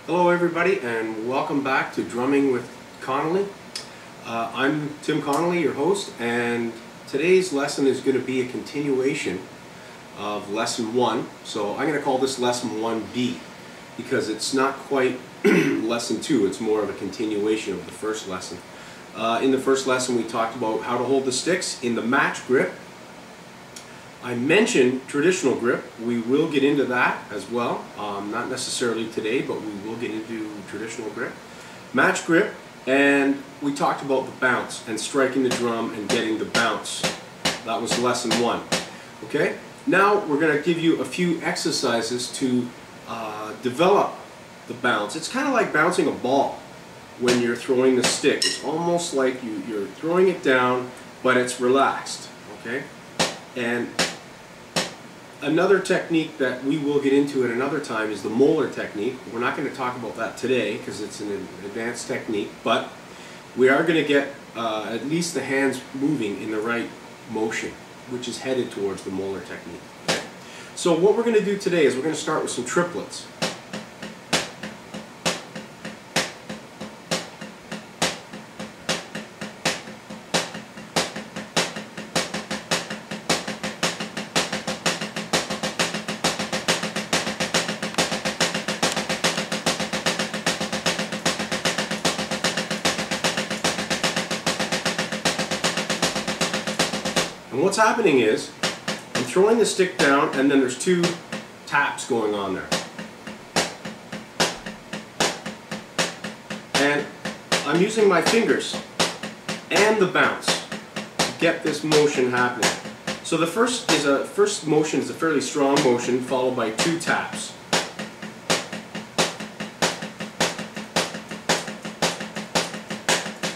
Hello everybody and welcome back to Drumming with Connolly. I'm Tim Connolly, your host, and today's lesson is going to be a continuation of lesson 1. So I'm going to call this lesson 1B because it's not quite lesson 2, it's more of a continuation of the first lesson. In the first lesson we talked about how to hold the sticks in the match grip. I mentioned traditional grip. We will get into that as well. Not necessarily today, but we will get into traditional grip. Match grip, and we talked about the bounce and striking the drum and getting the bounce. That was lesson 1. Okay? Now we're going to give you a few exercises to develop the bounce. It's kind of like bouncing a ball when you're throwing the stick. It's almost like you're throwing it down, but it's relaxed. Okay? And another technique that we will get into at another time is the molar technique. We're not going to talk about that today because it's an advanced technique, but we are going to get at least the hands moving in the right motion, which is headed towards the molar technique. Okay? So what we're going to do today is we're going to start with some triplets. And what's happening is, I'm throwing the stick down and then there's 2 taps going on there. And I'm using my fingers and the bounce to get this motion happening. So the first motion is a fairly strong motion followed by 2 taps.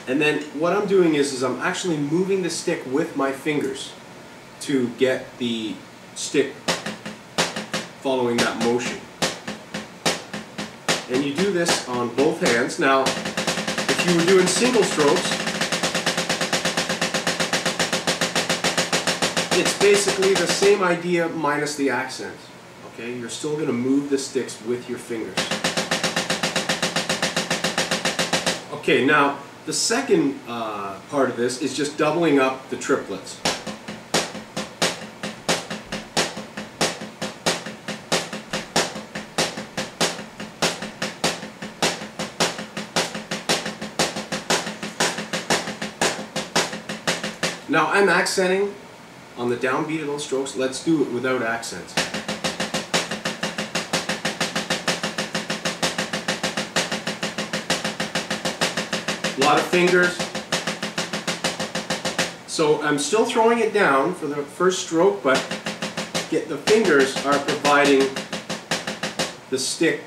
And then what I'm doing is I'm actually moving the stick with my fingers to get the stick following that motion. And you do this on both hands. Now, if you were doing single strokes, it's basically the same idea minus the accent. Okay, you're still going to move the sticks with your fingers. Okay, now the second part of this is just doubling up the triplets. Now I'm accenting on the downbeat of those strokes. Let's do it without accents. A lot of fingers. So I'm still throwing it down for the first stroke, but the fingers are providing the stick.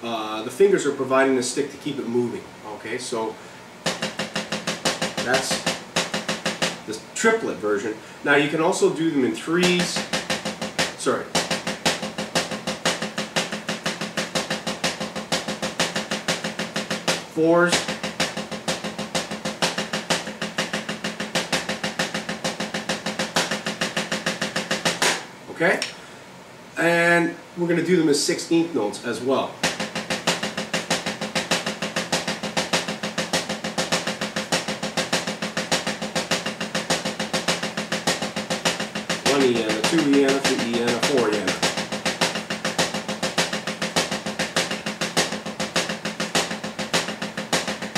The fingers are providing the stick to keep it moving. Okay, so that's the triplet version. Now you can also do them in 3s. Sorry. 4s. Okay? And we're going to do them as 16th notes as well. One E and a 2 E and a 3 E and a 4 E and a.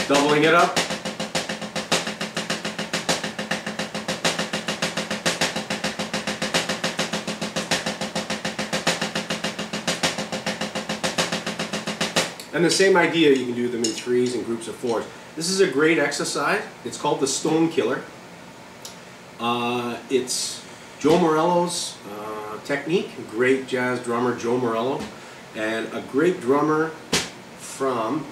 Doubling it up. And the same idea, you can do them in 3s and groups of 4s. This is a great exercise. It's called the Stone Killer. It's Joe Morello's technique, great jazz drummer Joe Morello, and a great drummer from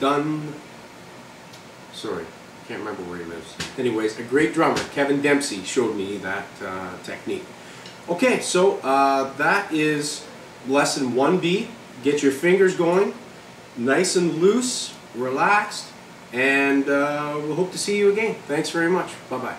sorry, can't remember where he lives. Anyways, a great drummer, Kevin Dempsey, showed me that technique. Okay, so that is lesson 1B. Get your fingers going. Nice and loose, relaxed, and we'll hope to see you again. Thanks very much. Bye-bye.